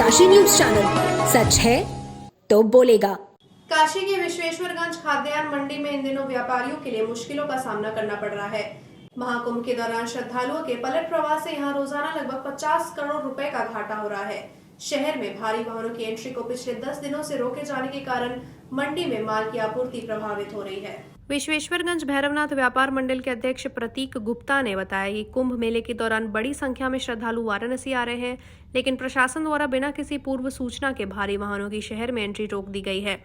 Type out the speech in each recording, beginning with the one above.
Kashi news channel, सच है तो बोलेगा। काशी के विश्वेश्वरगंज खाद्यान्न मंडी में इन दिनों व्यापारियों के लिए मुश्किलों का सामना करना पड़ रहा है। महाकुंभ के दौरान श्रद्धालुओं के पलट प्रवाह से यहां रोजाना लगभग 50 करोड़ रुपए का घाटा हो रहा है। शहर में भारी वाहनों की एंट्री को पिछले 10 दिनों से रोके जाने के कारण मंडी में माल की आपूर्ति प्रभावित हो रही है। विश्वेश्वरगंज भैरवनाथ व्यापार मंडल के अध्यक्ष प्रतीक गुप्ता ने बताया कि कुंभ मेले के दौरान बड़ी संख्या में श्रद्धालु वाराणसी आ रहे हैं, लेकिन प्रशासन द्वारा बिना किसी पूर्व सूचना के भारी वाहनों की शहर में एंट्री रोक दी गई है।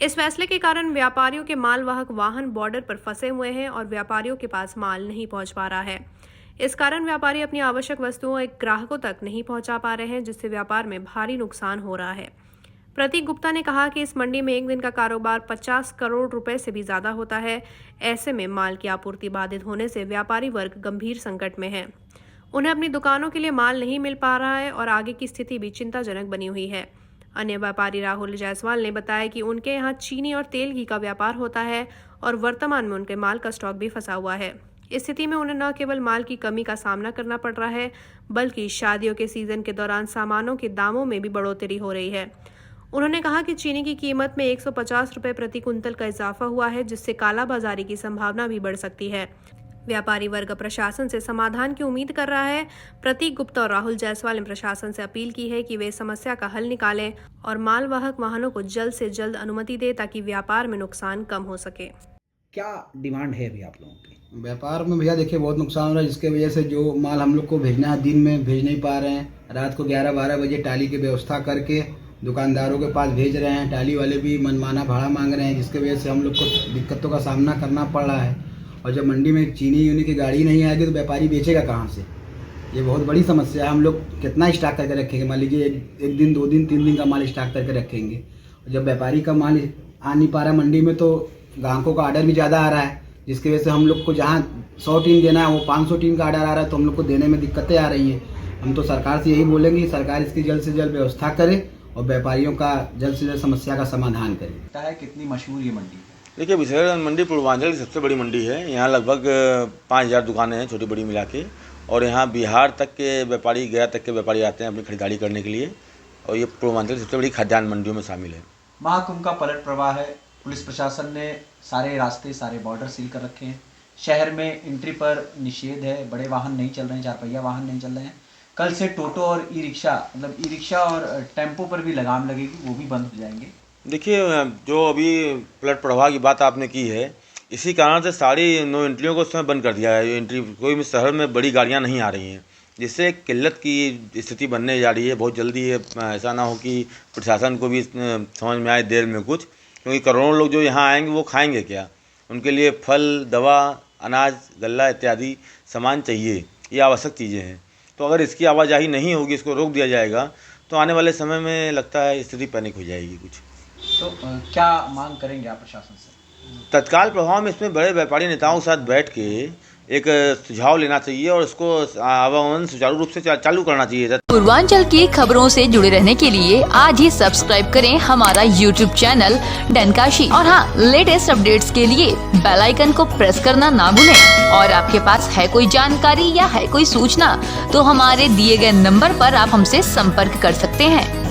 इस फैसले के कारण व्यापारियों के मालवाहक वाहन बॉर्डर पर फंसे हुए हैं और व्यापारियों के पास माल नहीं पहुंच पा रहा है। इस कारण व्यापारी अपनी आवश्यक वस्तुओं एक ग्राहकों तक नहीं पहुंचा पा रहे हैं, जिससे व्यापार में भारी नुकसान हो रहा है। प्रतीक गुप्ता ने कहा कि इस मंडी में एक दिन का कारोबार 50 करोड़ रुपए से भी ज्यादा होता है। ऐसे में माल की आपूर्ति बाधित होने से व्यापारी वर्ग गंभीर संकट में है। उन्हें अपनी दुकानों के लिए माल नहीं मिल पा रहा है और आगे की स्थिति भी चिंताजनक बनी हुई है। अन्य व्यापारी राहुल जायसवाल ने बताया कि उनके यहाँ चीनी और तेल घी का व्यापार होता है और वर्तमान में उनके माल का स्टॉक भी फंसा हुआ है। इस स्थिति में उन्हें न केवल माल की कमी का सामना करना पड़ रहा है, बल्कि शादियों के सीजन के दौरान सामानों के दामों में भी बढ़ोतरी हो रही है। उन्होंने कहा कि चीनी की कीमत में 150 रुपए प्रति कुंतल का इजाफा हुआ है, जिससे कालाबाजारी की संभावना भी बढ़ सकती है। व्यापारी वर्ग प्रशासन से समाधान की उम्मीद कर रहा है। प्रतीक गुप्ता और राहुल जायसवाल ने प्रशासन से अपील की है कि वे समस्या का हल निकालें और मालवाहक वाहनों को जल्द से जल्द अनुमति दे, ताकि व्यापार में नुकसान कम हो सके। क्या डिमांड है अभी आप लोगों की? व्यापार में भैया देखिए बहुत नुकसान हो रहा है, जिसके वजह से जो माल हम लोग को भेजना है दिन में भेज नहीं पा रहे हैं। रात को 11-12 बजे टाली की व्यवस्था करके दुकानदारों के पास भेज रहे हैं। टाली वाले भी मनमाना भाड़ा मांग रहे हैं, जिसके वजह से हम लोग को दिक्कतों का सामना करना पड़ रहा है। और जब मंडी में चीनी यूनी की गाड़ी नहीं आएगी तो व्यापारी बेचेगा कहाँ से? ये बहुत बड़ी समस्या है। हम लोग कितना स्टॉक करके रखेंगे? मान लीजिए एक दिन 2 दिन 3 दिन का माल स्टॉक करके रखेंगे। और जब व्यापारी का माल आ नहीं पा रहा मंडी में, तो ग्राहकों का ऑर्डर भी ज़्यादा आ रहा है, जिसकी वजह से हम लोग को जहाँ 100 टीन देना है वो 500 टीन का ऑर्डर आ रहा है, तो हम लोग को देने में दिक्कतें आ रही हैं। हम तो सरकार से यही बोलेंगे, सरकार इसकी जल्द से जल्द व्यवस्था करे और व्यापारियों का जल्द से जल्द समस्या का समाधान करे। लगता है कितनी मशहूर ये मंडी? देखिए, विश्वेश्वरगंज मंडी पूर्वांचल की सबसे बड़ी मंडी है। यहाँ लगभग 5000 दुकानें हैं, छोटी बड़ी मिला के। और यहाँ बिहार तक के व्यापारी, गया तक के व्यापारी आते हैं अपनी खरीदारी करने के लिए। और ये पूर्वांचल की सबसे बड़ी खाद्यान्न मंडियों में शामिल है। महाकुंभ का पलट प्रवाह है। पुलिस प्रशासन ने सारे रास्ते, सारे बॉर्डर सील कर रखे हैं। शहर में एंट्री पर निषेध है। बड़े वाहन नहीं चल रहे हैं, 4 पहिया वाहन नहीं चल रहे हैं। कल से टोटो और ई रिक्शा और टेम्पो पर भी लगाम लगेगी, वो भी बंद हो जाएंगे। देखिए, जो अभी पलट प्रवाह की बात आपने की है, इसी कारण से सारी नो एंट्रियों को उस समय बंद कर दिया है। एंट्री कोई भी शहर में बड़ी गाड़ियां नहीं आ रही हैं, जिससे किल्लत की स्थिति बनने जा रही है। बहुत जल्दी ऐसा ना हो कि प्रशासन को भी समझ में आए देर में कुछ, क्योंकि करोड़ों लोग जो यहाँ आएंगे वो खाएंगे क्या? उनके लिए फल, दवा, अनाज, गल्ला इत्यादि सामान चाहिए। ये आवश्यक चीज़ें हैं। तो अगर इसकी आवाजाही नहीं होगी, इसको रोक दिया जाएगा, तो आने वाले समय में लगता है स्थिति पैनिक हो जाएगी कुछ। तो क्या मांग करेंगे आप प्रशासन से? तत्काल प्रभाव में इसमें बड़े व्यापारी नेताओं के साथ बैठ के एक सुझाव लेना चाहिए और इसको आवागमन सुचारू रूप से चालू करना चाहिए। पूर्वांचल की खबरों से जुड़े रहने के लिए आज ही सब्सक्राइब करें हमारा YouTube चैनल डनकाशी। और हाँ, लेटेस्ट अपडेट्स के लिए बेल आइकन को प्रेस करना ना भूलें। और आपके पास है कोई जानकारी या है कोई सूचना, तो हमारे दिए गए नंबर पर आप हमसे संपर्क कर सकते हैं।